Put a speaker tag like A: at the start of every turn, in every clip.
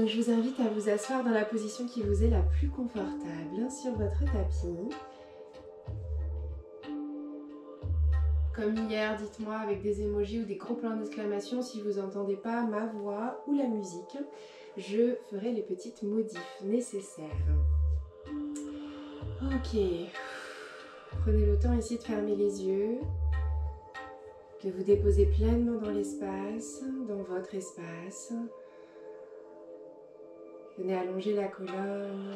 A: Donc je vous invite à vous asseoir dans la position qui vous est la plus confortable sur votre tapis. Comme hier, dites-moi avec des émojis ou des gros points d'exclamation si vous n'entendez pas ma voix ou la musique. Je ferai les petites modifs nécessaires. Ok. Prenez le temps ici de fermer les yeux, de vous déposer pleinement dans l'espace, dans votre espace. Venez allonger la colonne.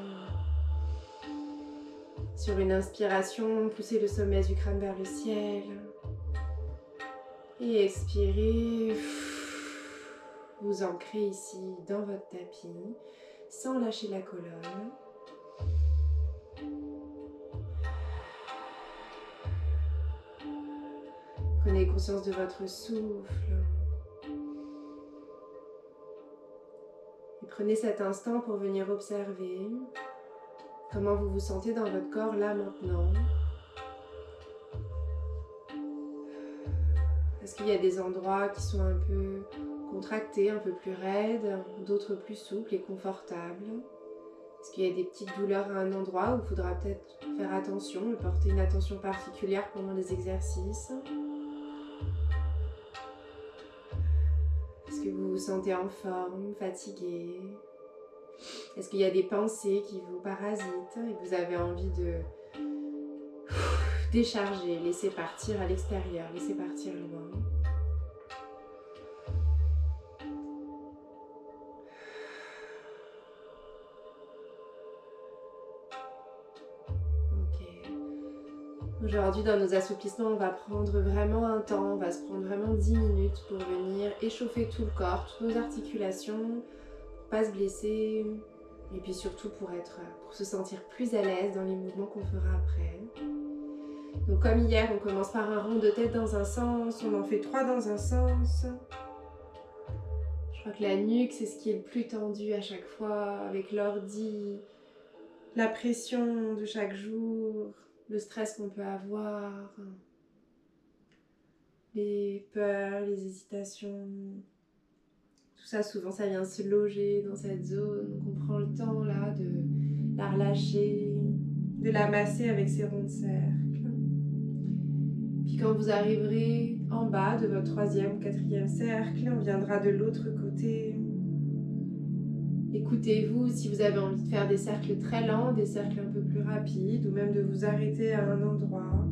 A: Sur une inspiration, poussez le sommet du crâne vers le ciel. Et expirez. Vous ancrez ici dans votre tapis, sans lâcher la colonne. Prenez conscience de votre souffle. Et prenez cet instant pour venir observer comment vous vous sentez dans votre corps là maintenant. Est-ce qu'il y a des endroits qui sont un peu contractés, un peu plus raides, d'autres plus souples et confortables? Est-ce qu'il y a des petites douleurs à un endroit où il faudra peut-être faire attention, porter une attention particulière pendant les exercices? Est-ce que vous vous sentez en forme, fatigué? Est-ce qu'il y a des pensées qui vous parasitent et que vous avez envie de décharger, laisser partir à l'extérieur, laisser partir loin? Ok. Aujourd'hui, dans nos assouplissements, on va prendre vraiment un temps, on va se prendre vraiment 10 minutes pour venir échauffer tout le corps, toutes nos articulations, pour pas se blesser, et puis surtout pour se sentir plus à l'aise dans les mouvements qu'on fera après. Donc comme hier, on commence par un rond de tête dans un sens, on en fait 3 dans un sens. Je crois que la nuque, c'est ce qui est le plus tendu à chaque fois, avec l'ordi, la pression de chaque jour, le stress qu'on peut avoir, les peurs, les hésitations. Tout ça, souvent, ça vient se loger dans cette zone. Donc on prend le temps là de la relâcher, de la masser avec ses ronds de cercle. Puis quand vous arriverez en bas de votre 3e ou 4e cercle, on viendra de l'autre côté. Écoutez-vous si vous avez envie de faire des cercles très lents, des cercles un peu plus rapides, ou même de vous arrêter à un endroit.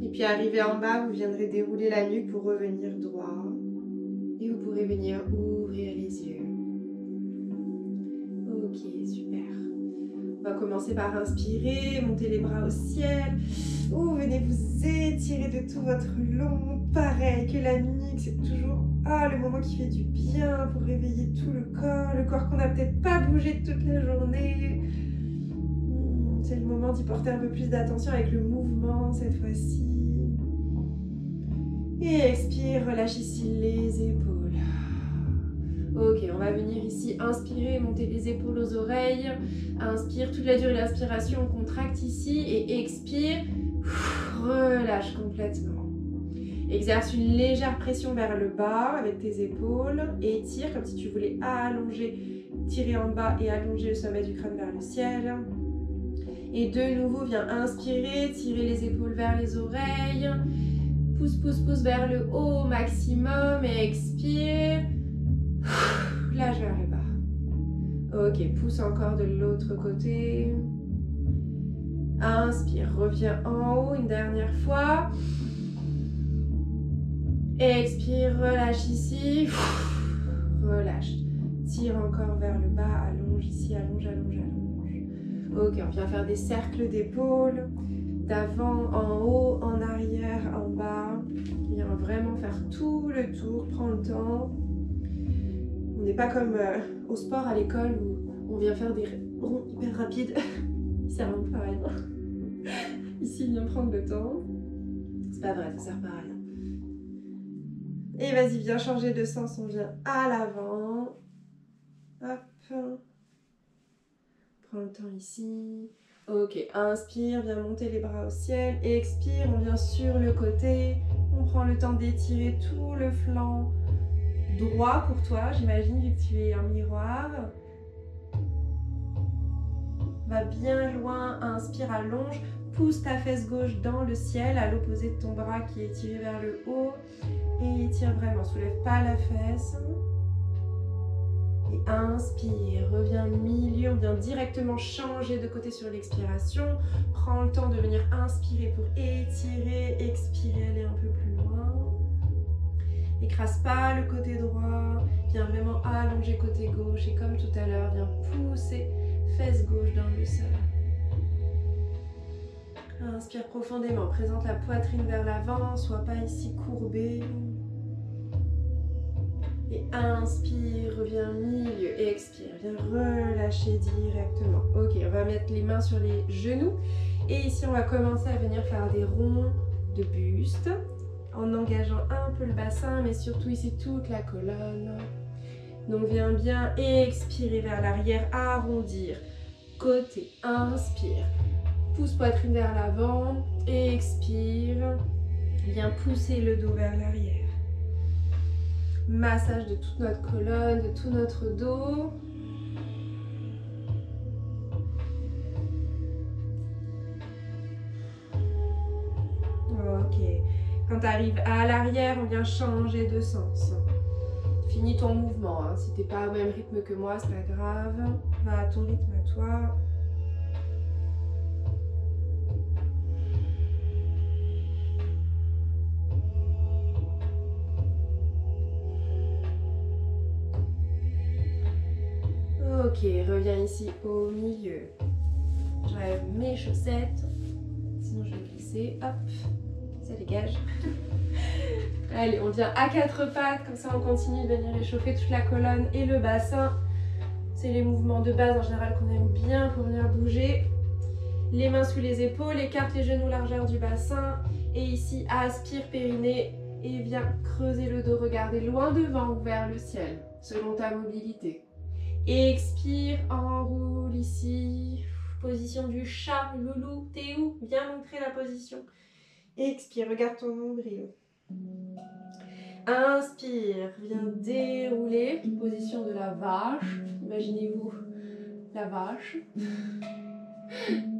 A: Et puis arrivé en bas, vous viendrez dérouler la nuque pour revenir droit. Et vous pourrez venir ouvrir les yeux. Ok, super. On va commencer par inspirer, monter les bras au ciel. Venez vous étirer de tout votre long. Pareil que la nuque, c'est toujours le moment qui fait du bien pour réveiller tout le corps qu'on n'a peut-être pas bougé toute la journée. C'est le moment d'y porter un peu plus d'attention avec le mouvement cette fois-ci. Et expire, relâche ici les épaules. Ok, on va venir ici inspirer, monter les épaules aux oreilles. Inspire, toute la durée de l'inspiration, on contracte ici. Et expire, relâche complètement. Exerce une légère pression vers le bas avec tes épaules. Et étire comme si tu voulais allonger, tirer en bas et allonger le sommet du crâne vers le ciel. Et de nouveau, viens inspirer, tirer les épaules vers les oreilles. Pousse, pousse, pousse vers le haut au maximum et expire. Lâche vers le bas. Ok, pousse encore de l'autre côté. Inspire, reviens en haut une dernière fois. Expire, relâche ici. Relâche. Tire encore vers le bas, allonge ici, allonge, allonge, allonge. Ok, on vient faire des cercles d'épaules. D'avant, en haut, en arrière, en bas. Viens vraiment faire tout le tour, prends le temps. On n'est pas comme au sport à l'école où on vient faire des ronds hyper rapides. Ça sert un peu à rien. Ici, viens prendre le temps. C'est pas vrai, ça sert pas à rien. Et vas-y, viens changer de sens, on vient à l'avant. Hop. Prends le temps ici. Ok, inspire, viens monter les bras au ciel. Expire, on vient sur le côté. On prend le temps d'étirer tout le flanc droit pour toi, j'imagine, vu que tu es un miroir. Va bien loin, inspire, allonge. Pousse ta fesse gauche dans le ciel, à l'opposé de ton bras qui est tiré vers le haut. Et étire vraiment, soulève pas la fesse. Et inspire, reviens milieu, on vient directement changer de côté sur l'expiration. Prends le temps de venir inspirer pour étirer, expirer, aller un peu plus loin. Écrase pas le côté droit, viens vraiment allonger côté gauche et comme tout à l'heure, viens pousser fesse gauche dans le sol. Inspire profondément, présente la poitrine vers l'avant, sois pas ici courbé. Et inspire, reviens milieu, et expire, viens relâcher directement. Ok, on va mettre les mains sur les genoux. Et ici, on va commencer à venir faire des ronds de buste, en engageant un peu le bassin, mais surtout ici toute la colonne. Donc viens bien expirer vers l'arrière, arrondir, côté, inspire. Pousse poitrine vers l'avant, expire, viens pousser le dos vers l'arrière. Massage de toute notre colonne, de tout notre dos. Ok. Quand tu arrives à l'arrière, on vient changer de sens. Finis ton mouvement. Hein. Si tu n'es pas au même rythme que moi, c'est pas grave. Va à ton rythme à toi. Ok, reviens ici au milieu. J'enlève mes chaussettes. Sinon je vais glisser. Hop, ça dégage. Allez, on vient à quatre pattes. Comme ça, on continue de venir réchauffer toute la colonne et le bassin. C'est les mouvements de base en général qu'on aime bien pour venir bouger. Les mains sous les épaules, écarte les genoux largeur du bassin. Et ici, aspire périnée et viens creuser le dos. Regardez loin devant ou vers le ciel, selon ta mobilité. Expire, enroule ici. Position du chat, loulou, t'es où? Viens montrer la position. Expire, regarde ton nombril. Inspire, viens dérouler. Position de la vache. Imaginez-vous la vache.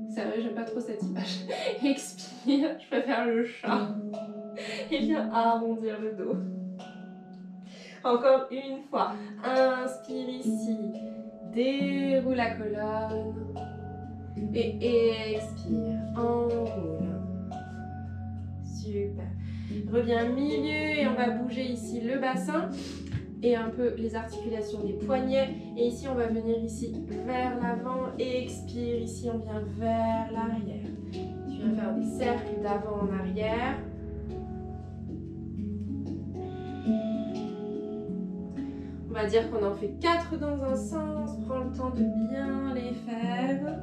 A: C'est vrai, j'aime pas trop cette image. Expire, je préfère le chat. Et viens arrondir le dos. Encore une fois. Inspire ici. Déroule la colonne. Et expire. Enroule. Super. Reviens milieu et on va bouger ici le bassin et un peu les articulations des poignets. Et ici, on va venir ici vers l'avant. Expire, ici, on vient vers l'arrière. Tu viens faire des cercles d'avant en arrière. On va dire qu'on en fait 4 dans un sens. Prends le temps de bien les faire.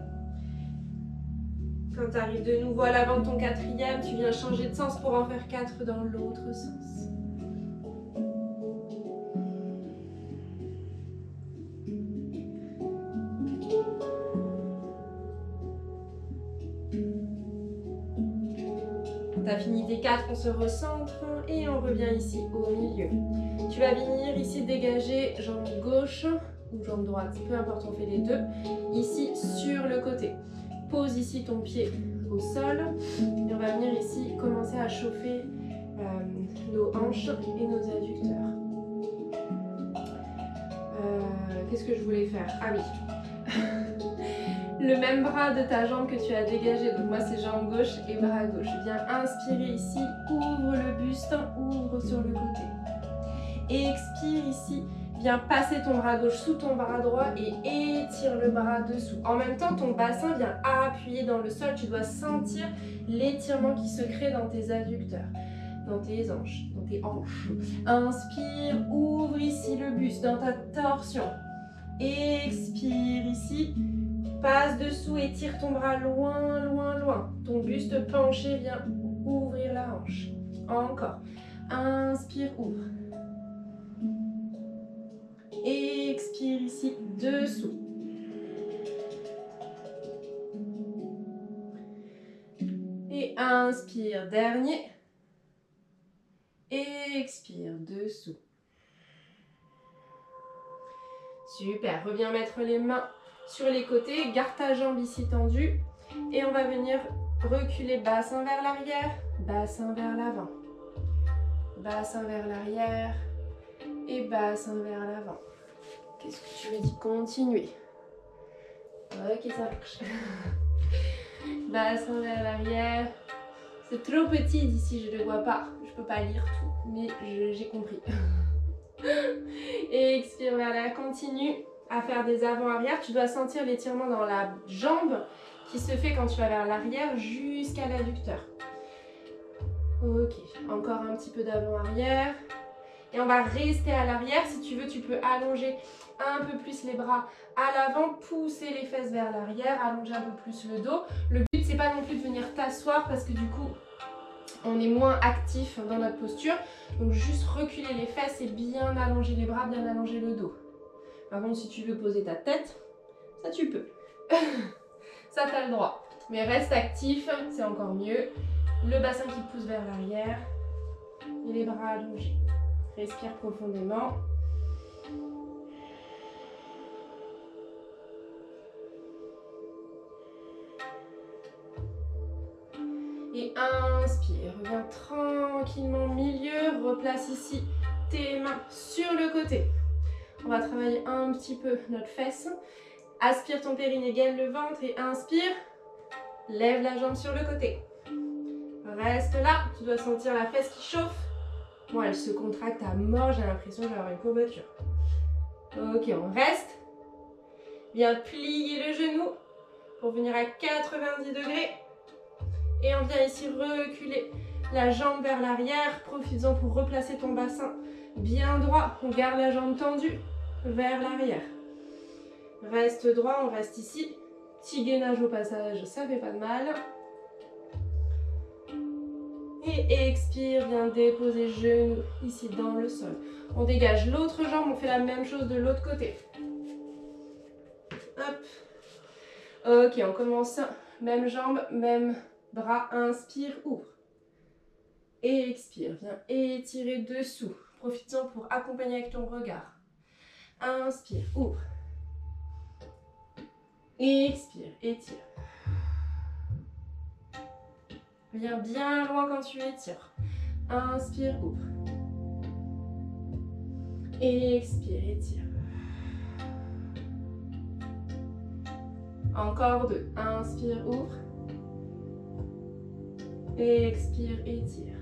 A: Quand tu arrives de nouveau à l'avant de ton quatrième, tu viens changer de sens pour en faire 4 dans l'autre sens. Tu as fini tes 4, on se recentre et on revient ici au milieu. Tu vas venir ici dégager jambe gauche ou jambe droite, peu importe, on fait les deux. Ici sur le côté. Pose ici ton pied au sol et on va venir ici commencer à chauffer nos hanches et nos adducteurs. Qu'est-ce que je voulais faire? Ah oui. Le même bras de ta jambe que tu as dégagé, donc moi c'est jambe gauche et bras gauche. Viens inspirer ici, ouvre le buste, ouvre sur le côté. Et expire ici, viens passer ton bras gauche sous ton bras droit et étire le bras dessous. En même temps, ton bassin vient appuyer dans le sol, tu dois sentir l'étirement qui se crée dans tes adducteurs, dans tes hanches, Inspire, ouvre ici le buste dans ta torsion. Expire ici. Passe dessous, étire ton bras loin, loin, loin. Ton buste penché vient ouvrir la hanche. Encore. Inspire, ouvre. Expire ici, dessous. Inspire, dernier. Expire, dessous. Super, reviens mettre les mains sur les côtés, garde ta jambe ici tendue et on va venir reculer bassin vers l'arrière, bassin vers l'avant, bassin vers l'arrière et bassin vers l'avant. Qu'est-ce que tu me dis? Continuer. Ok, ça marche. Bassin vers l'arrière. C'est trop petit d'ici, je ne le vois pas. Je ne peux pas lire tout, mais j'ai compris. Et expire vers l'arrière, continue à faire des avant-arrière. Tu dois sentir l'étirement dans la jambe qui se fait quand tu vas vers l'arrière jusqu'à l'adducteur. Ok, encore un petit peu d'avant-arrière. Et on va rester à l'arrière. Si tu veux, tu peux allonger un peu plus les bras à l'avant, pousser les fesses vers l'arrière, allonger un peu plus le dos. Le but, c'est pas non plus de venir t'asseoir parce que du coup, on est moins actif dans notre posture. Donc juste reculer les fesses et bien allonger les bras, bien allonger le dos. Par contre, si tu veux poser ta tête, ça tu peux. Ça, tu as le droit. Mais reste actif, c'est encore mieux. Le bassin qui pousse vers l'arrière et les bras allongés. Respire profondément. Et inspire, reviens tranquillement au milieu, replace ici tes mains sur le côté. On va travailler un petit peu notre fesse. Aspire ton périnée, gaine le ventre et inspire. Lève la jambe sur le côté. Reste là, tu dois sentir la fesse qui chauffe. Moi, elle se contracte à mort, j'ai l'impression que je vais avoir une courbature. Ok, on reste. Viens plier le genou pour venir à 90 degrés. Et on vient ici reculer la jambe vers l'arrière. Profites-en pour replacer ton bassin bien droit. On garde la jambe tendue vers l'arrière. Reste droit, on reste ici. Petit gainage au passage, ça fait pas de mal. Et expire, viens déposer genou ici dans le sol. On dégage l'autre jambe, on fait la même chose de l'autre côté. Hop. Ok, on commence. Même jambe, même bras. Inspire, ouvre. Et expire, viens étirer dessous. Profites-en pour accompagner avec ton regard. Inspire, ouvre. Expire, étire. Viens bien loin quand tu étires. Inspire, ouvre. Expire, étire. Encore deux. Inspire, ouvre. Expire, étire.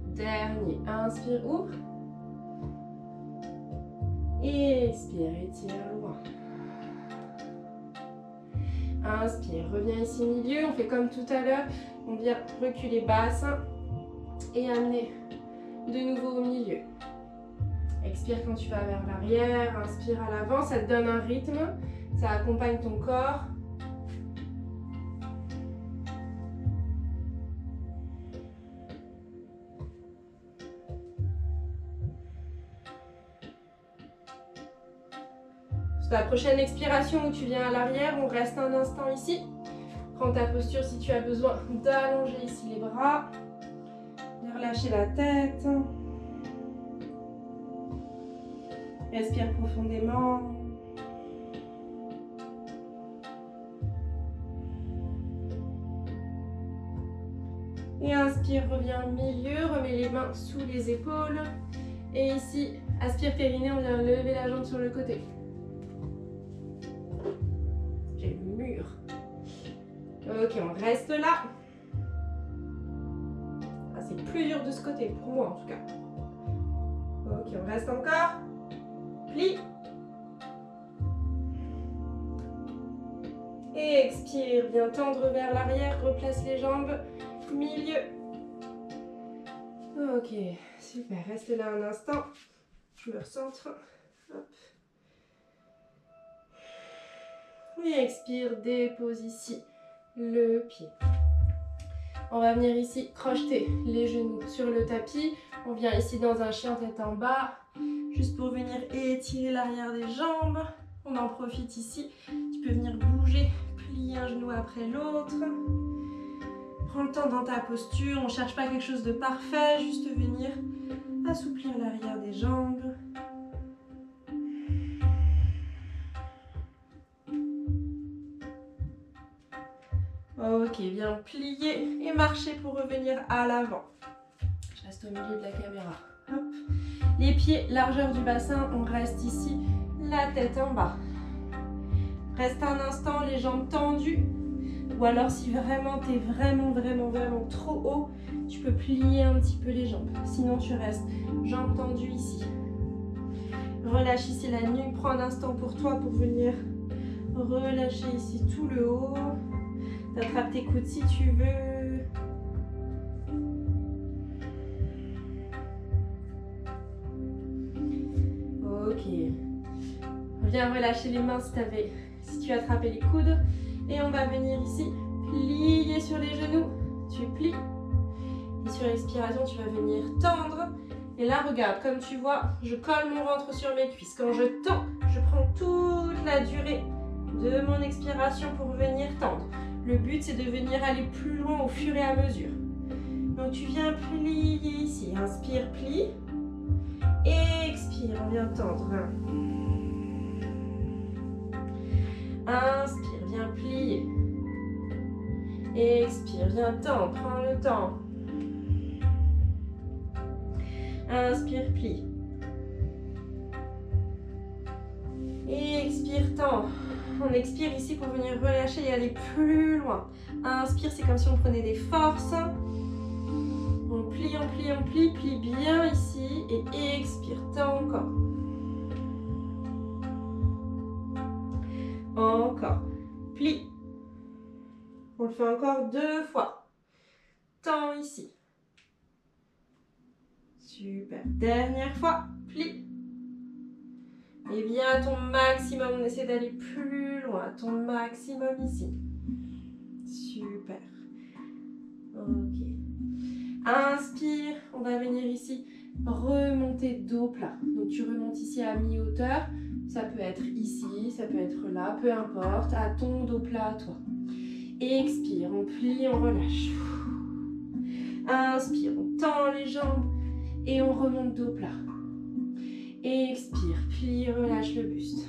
A: Dernier. Inspire, ouvre. Expire, étire loin. Inspire, reviens ici milieu, on fait comme tout à l'heure, on vient reculer bassin et amener de nouveau au milieu. Expire quand tu vas vers l'arrière, inspire à l'avant, ça te donne un rythme, ça accompagne ton corps. Sur la prochaine expiration où tu viens à l'arrière, on reste un instant ici. Prends ta posture si tu as besoin d'allonger ici les bras. De relâcher la tête. Respire profondément. Et inspire, reviens au milieu, remets les mains sous les épaules. Et ici, aspire périnée, on vient lever la jambe sur le côté. J'ai le mur. Ok, on reste là. Ah, c'est plus dur de ce côté, pour moi en tout cas. Ok, on reste encore. Plie. Et expire, viens tendre vers l'arrière, replace les jambes. Milieu. Ok, super. Reste là un instant. Je me recentre. Hop. Et expire, dépose ici le pied. On va venir ici crocheter les genoux sur le tapis. On vient ici dans un chien tête en bas, juste pour venir étirer l'arrière des jambes. On en profite ici. Tu peux venir bouger plier un genou après l'autre. Prends le temps dans ta posture, on ne cherche pas quelque chose de parfait, juste venir assouplir l'arrière des jambes. Ok, bien plier et marcher pour revenir à l'avant. Je reste au milieu de la caméra. Hop. Les pieds, largeur du bassin, on reste ici, la tête en bas. Reste un instant, les jambes tendues. Ou alors si vraiment tu es vraiment trop haut, tu peux plier un petit peu les jambes. Sinon tu restes jambes tendues ici. Relâche ici la nuque, prends un instant pour toi pour venir relâcher ici tout le haut. T'attrapes tes coudes si tu veux. Ok. Viens relâcher les mains si tu as attrapé les coudes. Et on va venir ici, plier sur les genoux. Tu plies. Et sur l'expiration, tu vas venir tendre. Et là, regarde, comme tu vois, je colle mon ventre sur mes cuisses. Quand je tends, je prends toute la durée de mon expiration pour venir tendre. Le but, c'est de venir aller plus loin au fur et à mesure. Donc, tu viens plier ici. Inspire, plie. Expire, on vient tendre. Inspire, viens plier. Expire, viens tendre, prends le temps. Inspire, plie. Expire, tend. On expire ici pour venir relâcher et aller plus loin. Inspire, c'est comme si on prenait des forces. On plie, on plie, on plie. Plie bien ici et expire, tend encore. Encore. Plie. On le fait encore 2 fois. Tend ici. Super. Dernière fois. Plie. Et viens à ton maximum. On essaie d'aller plus loin. À ton maximum ici. Super. Ok. Inspire. On va venir ici. Remonter dos plat. Donc tu remontes ici à mi-hauteur. Ça peut être ici, ça peut être là, peu importe. À ton dos plat à toi. Expire, on plie, on relâche. Inspire, on tend les jambes et on remonte dos plat. Expire, plie, relâche le buste.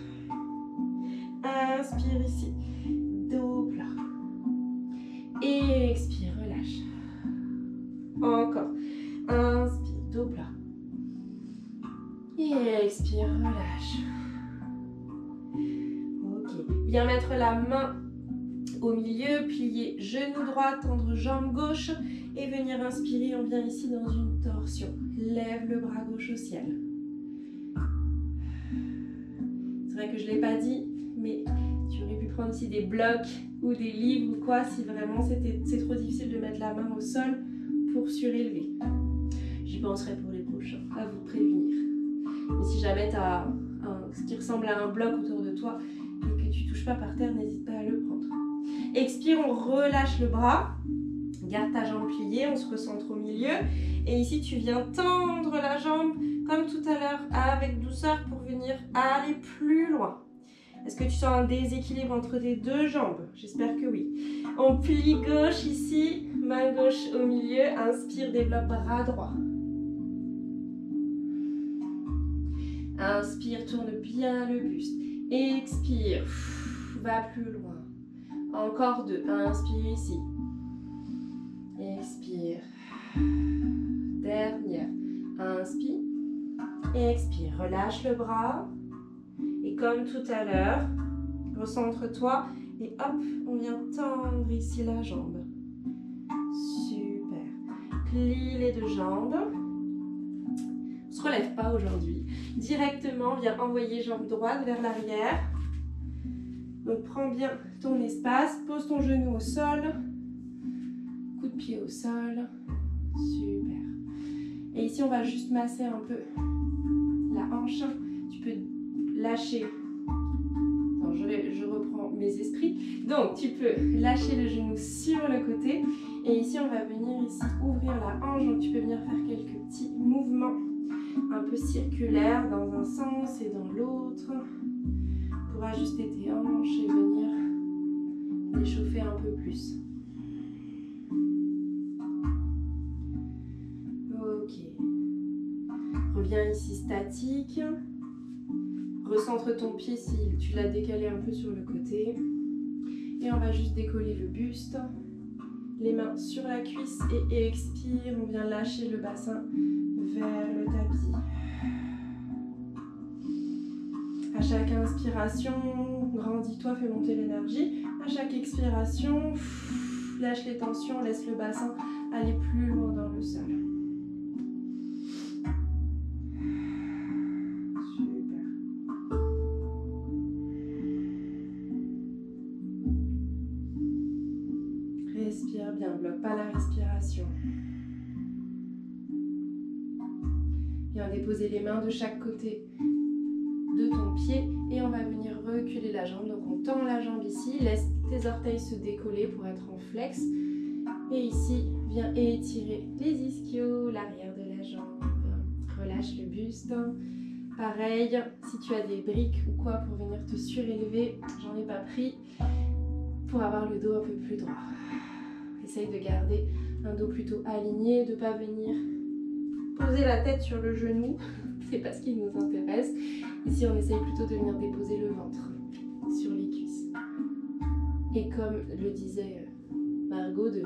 A: Inspire ici, dos plat. Expire, relâche. Encore. Inspire, dos plat. Expire, relâche. Ok. Viens mettre la main au milieu, plier genou droit, tendre jambe gauche et venir inspirer. On vient ici dans une torsion. Lève le bras gauche au ciel. C'est vrai que je ne l'ai pas dit, mais tu aurais pu prendre ici des blocs ou des livres ou quoi si vraiment c'est trop difficile de mettre la main au sol pour surélever. J'y penserai pour les prochains, à vous prévenir. Mais si jamais tu as ce qui ressemble à un bloc autour de toi et que tu ne touches pas par terre, n'hésite pas à le prendre. Expire, on relâche le bras. Garde ta jambe pliée, on se recentre au milieu. Et ici, tu viens tendre la jambe comme tout à l'heure avec douceur pour venir aller plus loin. Est-ce que tu sens un déséquilibre entre tes deux jambes? J'espère que oui. On plie gauche ici, main gauche au milieu. Inspire, développe bras droit. Inspire, tourne bien le buste. Expire, va plus loin. Encore 2. Inspire ici. Expire. Dernière. Inspire. Expire. Relâche le bras. Et comme tout à l'heure, recentre-toi. Et hop, on vient tendre ici la jambe. Super. Plie les deux jambes. On ne se relève pas aujourd'hui. Directement, viens envoyer jambe droite vers l'arrière. Donc prends bien ton espace, pose ton genou au sol, coup de pied au sol, super. Et ici on va juste masser un peu la hanche, tu peux lâcher, non, je reprends mes esprits, donc tu peux lâcher le genou sur le côté et ici on va venir ici ouvrir la hanche, donc tu peux venir faire quelques petits mouvements un peu circulaires dans un sens et dans l'autre. Pour ajuster tes hanches et venir d'échauffer un peu plus. Ok. Reviens ici statique. Recentre ton pied si tu l'as décalé un peu sur le côté. Et on va juste décoller le buste. Les mains sur la cuisse et expire. On vient lâcher le bassin vers le tapis. À chaque inspiration, grandis-toi, fais monter l'énergie. À chaque expiration, lâche les tensions, laisse le bassin aller plus loin dans le sol. Super. Respire bien, bloque pas la respiration. Viens déposer les mains de chaque côté de ton pied et on va venir reculer la jambe. Donc on tend la jambe ici, laisse tes orteils se décoller pour être en flex. Et ici, viens étirer les ischios, l'arrière de la jambe. Relâche le buste. Pareil, si tu as des briques ou quoi pour venir te surélever, j'en ai pas pris, pour avoir le dos un peu plus droit. Essaye de garder un dos plutôt aligné, de ne pas venir poser la tête sur le genou. C'est pas ce qui nous intéresse. Ici, on essaye plutôt de venir déposer le ventre sur les cuisses. Et comme le disait Margot, de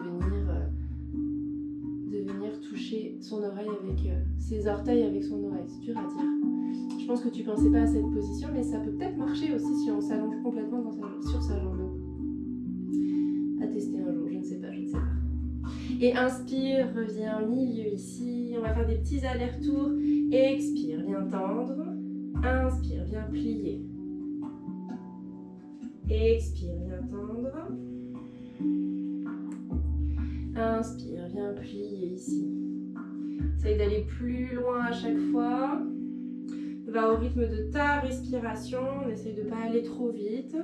A: venir toucher son oreille avec ses orteils avec son oreille. C'est dur à dire. Je pense que tu pensais pas à cette position, mais ça peut peut-être marcher aussi si on s'allonge complètement sur sa jambe. À tester un jour, je ne sais pas. Et inspire, reviens au milieu ici. On va faire des petits allers-retours. Expire, viens tendre. Inspire, viens plier. Expire, viens tendre. Inspire, viens plier ici. Essaye d'aller plus loin à chaque fois. Va au rythme de ta respiration. On essaye de ne pas aller trop vite.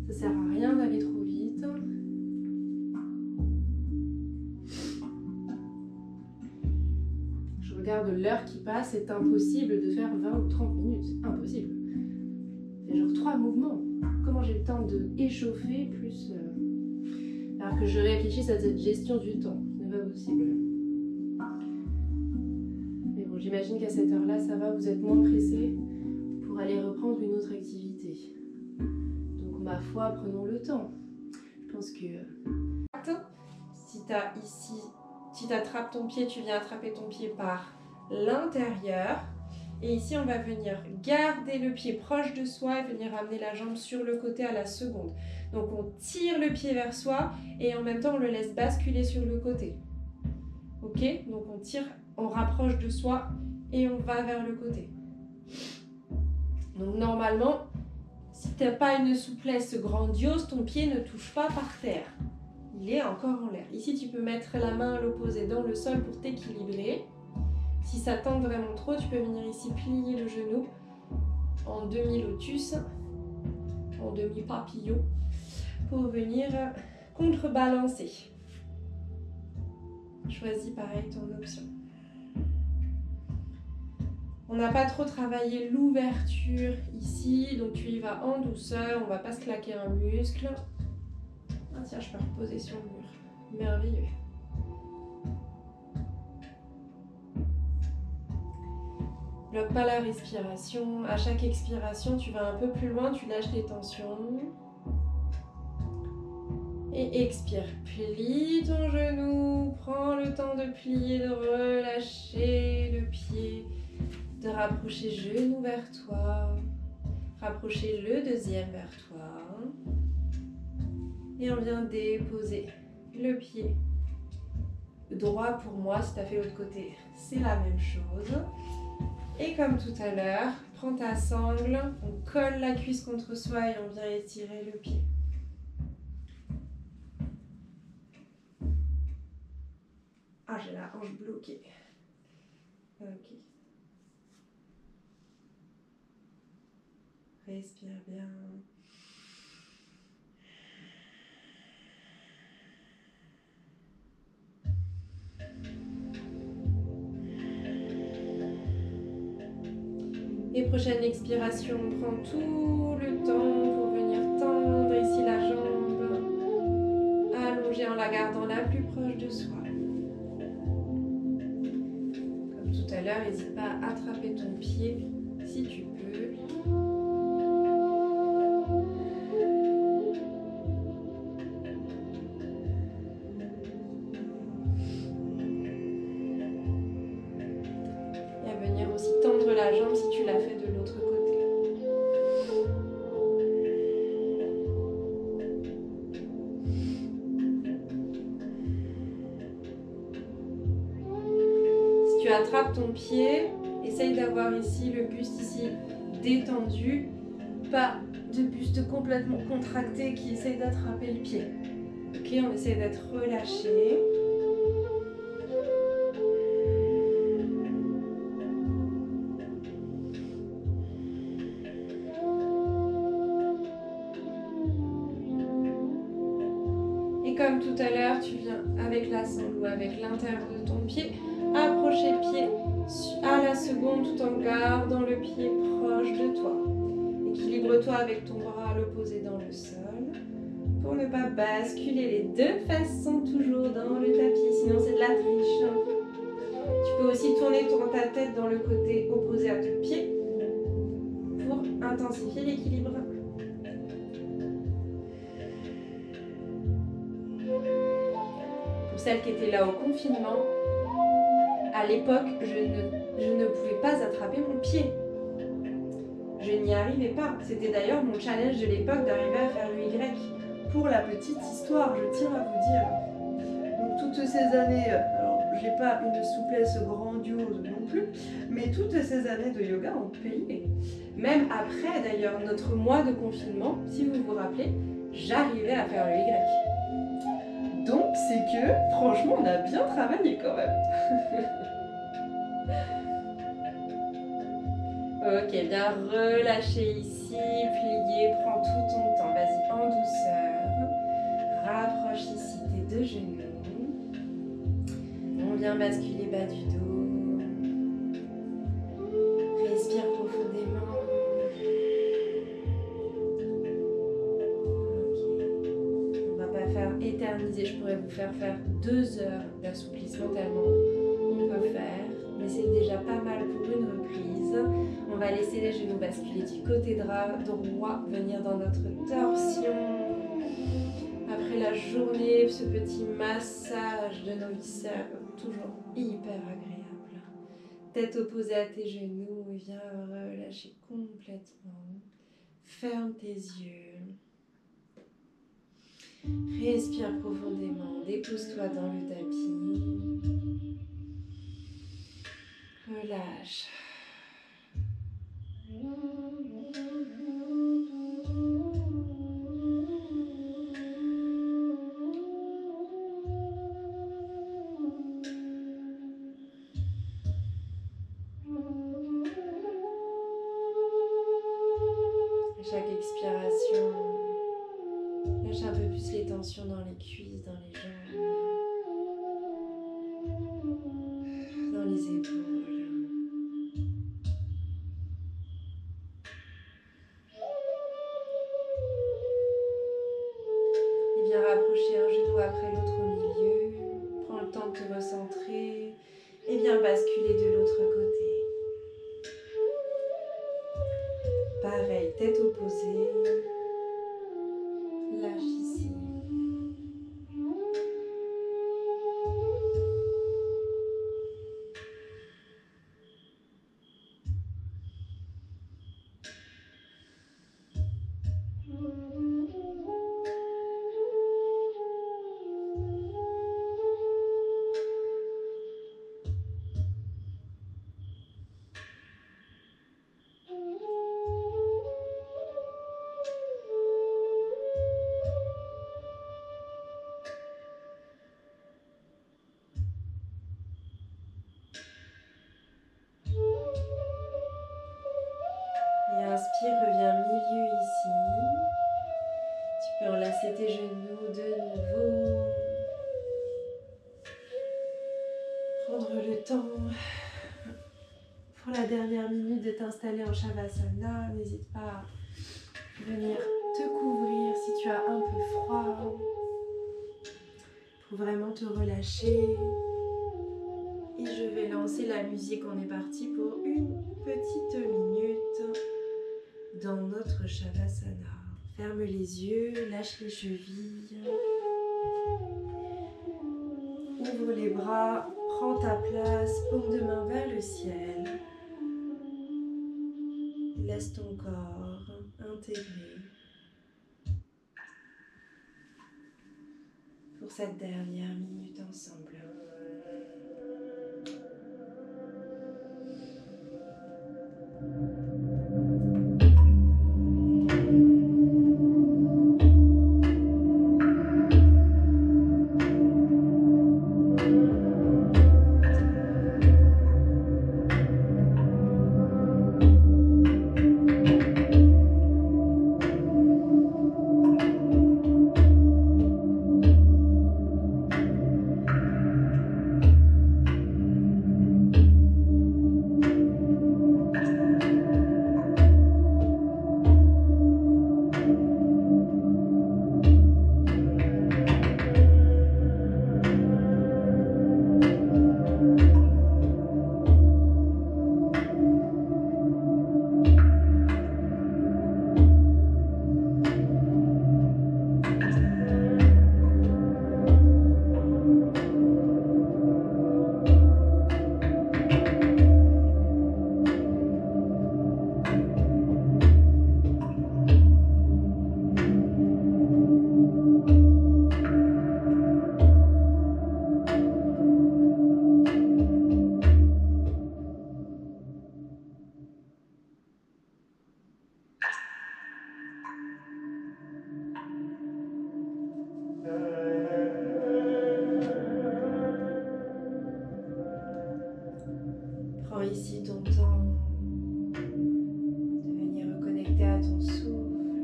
A: Ça sert à rien d'aller trop vite. Je regarde l'heure qui passe. C'est impossible de faire 20 ou 30 minutes. Impossible. C'est genre 3 mouvements. Comment j'ai le temps de échauffer plus... Alors que je réfléchisse à cette gestion du temps. Ce n'est pas possible. Mais bon, j'imagine qu'à cette heure-là, ça va, vous êtes moins pressé pour aller reprendre une autre activité. Donc, ma foi, prenons le temps. Je pense que... Si tu attrapes ton pied, tu viens attraper ton pied par l'intérieur. Et ici, on va venir garder le pied proche de soi et venir amener la jambe sur le côté à la seconde. Donc, on tire le pied vers soi et en même temps, on le laisse basculer sur le côté. Ok? Donc, on tire, on rapproche de soi et on va vers le côté. Donc, normalement, si tu n'as pas une souplesse grandiose, ton pied ne touche pas par terre. Il est encore en l'air. Ici, tu peux mettre la main à l'opposé dans le sol pour t'équilibrer. Si ça tente vraiment trop, tu peux venir ici plier le genou en demi-lotus, en demi-papillon, pour venir contrebalancer. Choisis pareil ton option. On n'a pas trop travaillé l'ouverture ici, donc tu y vas en douceur, on ne va pas se claquer un muscle. Ah tiens, je peux reposer sur le mur. Merveilleux. Bloque pas la respiration. À chaque expiration, tu vas un peu plus loin, tu lâches les tensions. Et expire. Plie ton genou. Prends le temps de plier, de relâcher le pied. De rapprocher genou vers toi. Rapprocher le deuxième vers toi. Et on vient déposer le pied droit pour moi. Si tu as fait l'autre côté, c'est la même chose. Et comme tout à l'heure, prends ta sangle, on colle la cuisse contre soi et on vient étirer le pied. Ah, j'ai la hanche bloquée. Ok. Respire bien. Et prochaine expiration, on prend tout le temps pour venir tendre ici la jambe. bouger en la gardant la plus proche de soi. Comme tout à l'heure, n'hésite pas à attraper ton pied si tu peux. Et à venir aussi tendre la jambe si tu l'as fait de l'autre côté. Tu attrapes ton pied, essaye d'avoir ici le buste ici détendu, pas de buste complètement contracté qui essaye d'attraper le pied. Ok, on essaie d'être relâché. Et comme tout à l'heure, tu viens avec la sangle ou avec l'intérieur de ton pied, approcher le pied à la seconde tout en gardant le pied proche de toi. Équilibre-toi avec ton bras à l'opposé dans le sol pour ne pas basculer. Les deux fesses sont toujours dans le tapis, sinon c'est de la triche. Tu peux aussi tourner ta tête dans le côté opposé à ton pied pour intensifier l'équilibre. Pour celles qui étaient là au confinement, à l'époque, je ne pouvais pas attraper mon pied. Je n'y arrivais pas. C'était d'ailleurs mon challenge de l'époque d'arriver à faire le Y.
B: Pour la petite histoire, je tiens à vous dire, donc toutes ces années, alors j'ai pas une souplesse grandiose non plus, mais toutes ces années de yoga ont payé.
A: Même après d'ailleurs notre mois de confinement, si vous vous rappelez, j'arrivais à faire le Y.
B: Donc c'est que, franchement, on a bien travaillé quand même.
A: Ok, bien relâcher ici, plier, prends tout ton temps, vas-y en douceur. Rapproche ici tes deux genoux. On vient basculer bas du dos. Respire profondément. Ok. On va pas faire éterniser, je pourrais vous faire 2 heures d'assouplissement tellement on peut faire. Mais c'est déjà pas mal pour une reprise. On va laisser les genoux basculer du côté droit, venir dans notre torsion. Après la journée, ce petit massage de nos viscères, toujours hyper agréable. Tête opposée à tes genoux, et viens relâcher complètement. Ferme tes yeux. Respire profondément, dépose-toi dans le tapis. Relâche. À chaque expiration, lâche un peu plus les tensions dans les cuisses, dans les jambes, dans les épaules. Et viens rapprocher un genou après l'autre au milieu. Prends le temps de te recentrer et viens basculer de l'autre côté. Pareil, tête opposée. Lâche ici. Et inspire, reviens milieu ici. Tu peux enlacer tes genoux de nouveau. Prendre le temps pour la dernière minute de t'installer en Shavasana. N'hésite pas à venir te couvrir si tu as un peu froid. pour vraiment te relâcher. Et je vais lancer la musique. On est parti pour une petite minute dans notre Shavasana. Ferme les yeux, lâche les chevilles. Ouvre les bras, prends ta place, paume de main vers le ciel. Laisse ton corps intégrer pour cette dernière minute ensemble. Prends ici ton temps de venir reconnecter à ton souffle,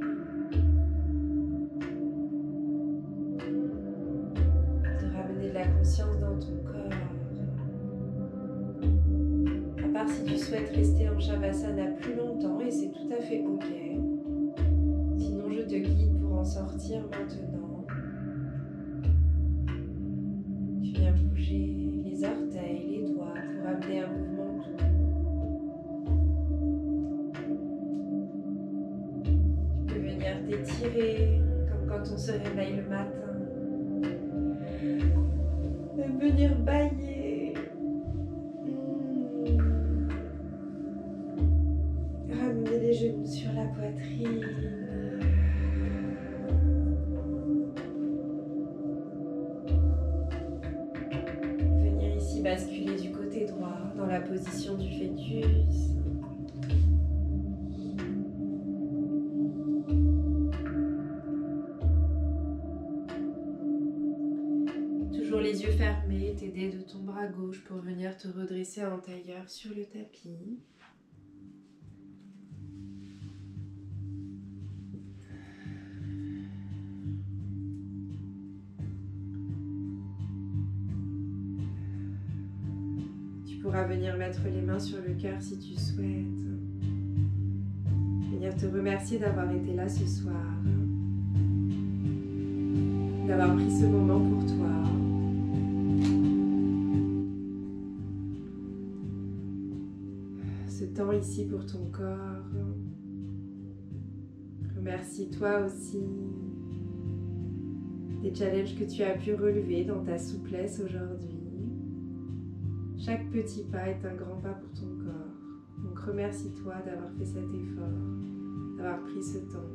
A: de ramener de la conscience dans ton corps. À part si tu souhaites rester en Shavasana plus longtemps, et c'est tout à fait ok. Sinon, je te guide pour en sortir maintenant. Tu viens bouger les orteils, les doigts pour amener un mouvement doux. Tu peux venir t'étirer comme quand on se réveille le matin. Et venir bâiller. Ramener les genoux sur la poitrine. Basculer du côté droit dans la position du fœtus. Toujours les yeux fermés, t'aider de ton bras gauche pour venir te redresser en tailleur sur le tapis. Tu pourras venir mettre les mains sur le cœur si tu souhaites. Venir te remercier d'avoir été là ce soir. D'avoir pris ce moment pour toi. Ce temps ici pour ton corps. Remercie-toi aussi des challenges que tu as pu relever dans ta souplesse aujourd'hui. Chaque petit pas est un grand pas pour ton corps. Donc remercie-toi d'avoir fait cet effort, d'avoir pris ce temps.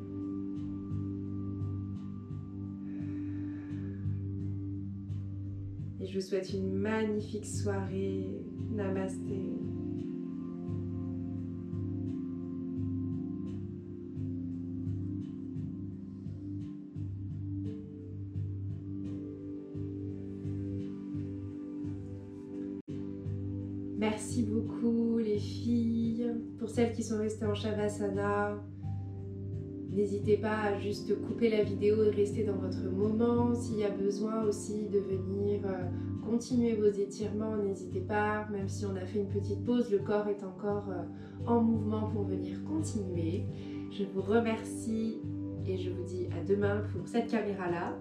A: Et je vous souhaite une magnifique soirée. Namasté. Merci beaucoup les filles. Pour celles qui sont restées en Shavasana, n'hésitez pas à juste couper la vidéo et rester dans votre moment. S'il y a besoin aussi de venir continuer vos étirements, n'hésitez pas. Même si on a fait une petite pause, le corps est encore en mouvement pour venir continuer. Je vous remercie et je vous dis à demain pour cette caméra-là.